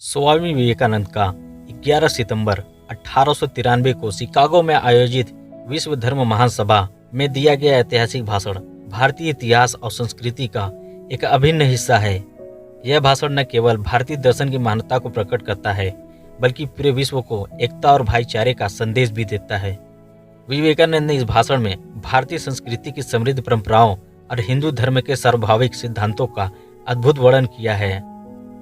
स्वामी विवेकानंद का 11 सितंबर 1893 को शिकागो में आयोजित विश्व धर्म महासभा में दिया गया ऐतिहासिक भाषण भारतीय इतिहास और संस्कृति का एक अभिन्न हिस्सा है। यह भाषण न केवल भारतीय दर्शन की महानता को प्रकट करता है, बल्कि पूरे विश्व को एकता और भाईचारे का संदेश भी देता है। विवेकानंद ने इस भाषण में भारतीय संस्कृति की समृद्ध परंपराओं और हिंदू धर्म के सर्वभाविक सिद्धांतों का अद्भुत वर्णन किया है।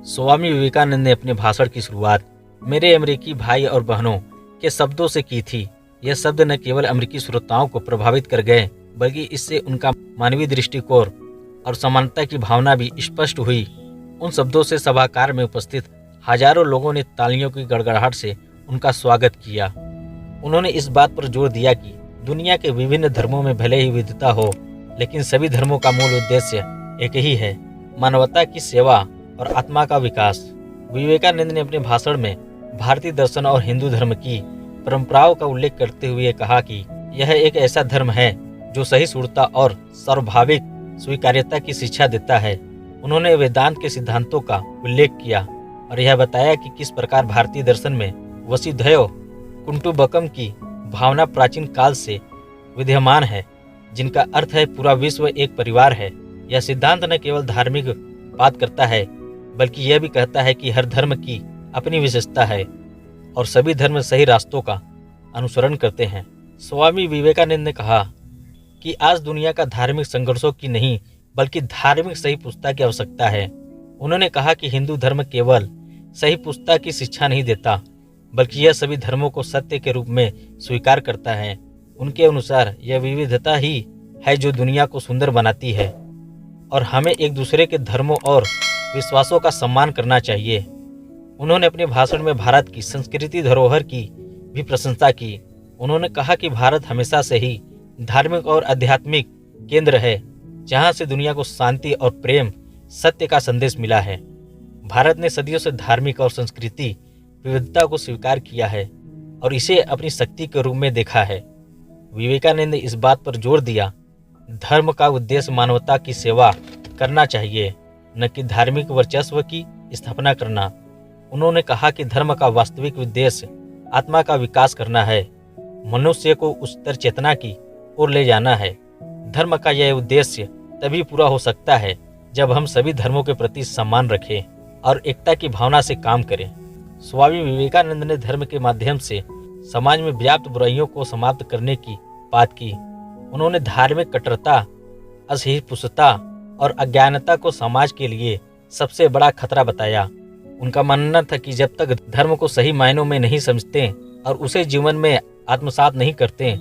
स्वामी विवेकानंद ने अपने भाषण की शुरुआत मेरे अमेरिकी भाई और बहनों के शब्दों से की थी। यह शब्द न केवल अमेरिकी श्रोताओं को प्रभावित कर गए, बल्कि इससे उनका मानवीय दृष्टिकोण और समानता की भावना भी स्पष्ट हुई। उन शब्दों से सभागार में उपस्थित हजारों लोगों ने तालियों की गड़गड़ाहट से उनका स्वागत किया। उन्होंने इस बात पर जोर दिया कि दुनिया के विभिन्न धर्मों में भले ही विविधता हो, लेकिन सभी धर्मों का मूल उद्देश्य एक ही है, मानवता की सेवा और आत्मा का विकास। विवेकानंद ने अपने भाषण में भारतीय दर्शन और हिंदू धर्म की परंपराओं का उल्लेख करते हुए कहा कि यह एक ऐसा धर्म है जो सहिष्णुता और सर्वभाविक स्वीकार्यता की शिक्षा देता है। उन्होंने वेदांत के सिद्धांतों का उल्लेख किया और यह बताया कि किस प्रकार भारतीय दर्शन में वसुधैव कुटुंबकम की भावना प्राचीन काल से विद्यमान है, जिनका अर्थ है पूरा विश्व एक परिवार है। यह सिद्धांत न केवल धार्मिक बात करता है, बल्कि यह भी कहता है कि हर धर्म की अपनी विशेषता है और सभी धर्म सही रास्तों का अनुसरण करते हैं। स्वामी विवेकानंद ने कहा कि आज दुनिया का धार्मिक संघर्षों की नहीं, बल्कि धार्मिक सही पुस्तक की आवश्यकता है। उन्होंने कहा कि हिंदू धर्म केवल सही पुस्तक की शिक्षा नहीं देता, बल्कि यह सभी धर्मों को सत्य के रूप में स्वीकार करता है। उनके अनुसार यह विविधता ही है जो दुनिया को सुंदर बनाती है और हमें एक दूसरे के धर्मों और विश्वासों का सम्मान करना चाहिए। उन्होंने अपने भाषण में भारत की संस्कृति धरोहर की भी प्रशंसा की। उन्होंने कहा कि भारत हमेशा से ही धार्मिक और आध्यात्मिक केंद्र है, जहां से दुनिया को शांति और प्रेम सत्य का संदेश मिला है। भारत ने सदियों से धार्मिक और संस्कृति विविधता को स्वीकार किया है और इसे अपनी शक्ति के रूप में देखा है। विवेकानंद ने इस बात पर जोर दिया, धर्म का उद्देश्य मानवता की सेवा करना चाहिए, न कि धार्मिक वर्चस्व की स्थापना करना। उन्होंने कहा कि धर्म का वास्तविक उद्देश्य आत्मा का विकास करना है, मनुष्य को उच्चतर चेतना की ओर ले जाना है। धर्म का यह उद्देश्य तभी पूरा हो सकता है जब हम सभी धर्मों के प्रति सम्मान रखें और एकता की भावना से काम करें। स्वामी विवेकानंद ने धर्म के माध्यम से समाज में व्याप्त बुराइयों को समाप्त करने की बात की। उन्होंने धार्मिक कट्टरता, असहिष्णुता और अज्ञानता को समाज के लिए सबसे बड़ा खतरा बताया। उनका मानना था कि जब तक धर्म को सही मायनों में नहीं समझते और उसे जीवन में आत्मसात नहीं करते,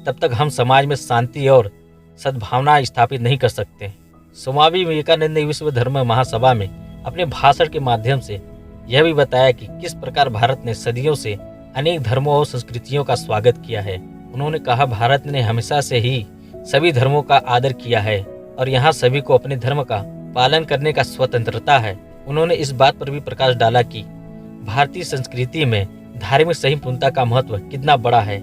तब तक हम समाज में शांति और सद्भावना स्थापित नहीं कर सकते। स्वामी विवेकानंद ने विश्व धर्म महासभा में अपने भाषण के माध्यम से यह भी बताया कि किस प्रकार भारत ने सदियों से अनेक धर्मों और संस्कृतियों का स्वागत किया है। उन्होंने कहा, भारत ने हमेशा से ही सभी धर्मों का आदर किया है और यहाँ सभी को अपने धर्म का पालन करने का स्वतंत्रता है। उन्होंने इस बात पर भी प्रकाश डाला कि भारतीय संस्कृति में धार्मिक सहिष्णुता का महत्व कितना बड़ा है।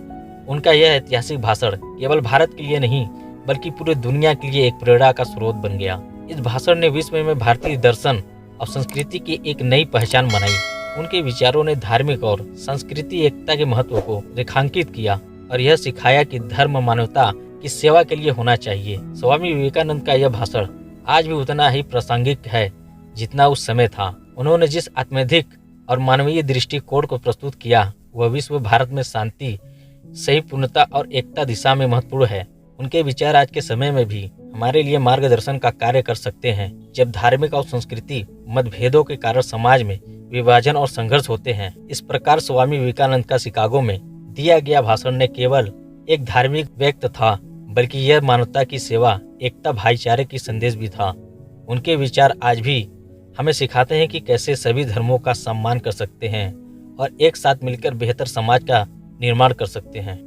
उनका यह ऐतिहासिक भाषण केवल भारत के लिए नहीं, बल्कि पूरी दुनिया के लिए एक प्रेरणा का स्रोत बन गया। इस भाषण ने विश्व में भारतीय दर्शन और संस्कृति की एक नई पहचान बनाई। उनके विचारों ने धार्मिक और सांस्कृतिक एकता के महत्व को रेखांकित किया और यह सिखाया कि धर्म मानवता की सेवा के लिए होना चाहिए। स्वामी विवेकानंद का यह भाषण आज भी उतना ही प्रासंगिक है जितना उस समय था। उन्होंने जिस आत्मैधिक और मानवीय दृष्टिकोण को प्रस्तुत किया, वह विश्व भारत में शांति, सहिष्णुता और एकता दिशा में महत्वपूर्ण है। उनके विचार आज के समय में भी हमारे लिए मार्गदर्शन का कार्य कर सकते हैं। जब धार्मिक और संस्कृति मतभेदों के कारण समाज में विभाजन और संघर्ष होते हैं। इस प्रकार स्वामी विवेकानंद का शिकागो में दिया गया भाषण न केवल एक धार्मिक व्यक्त था, बल्कि यह मानवता की सेवा, एकता, भाईचारे की संदेश भी था। उनके विचार आज भी हमें सिखाते हैं कि कैसे सभी धर्मों का सम्मान कर सकते हैं और एक साथ मिलकर बेहतर समाज का निर्माण कर सकते हैं।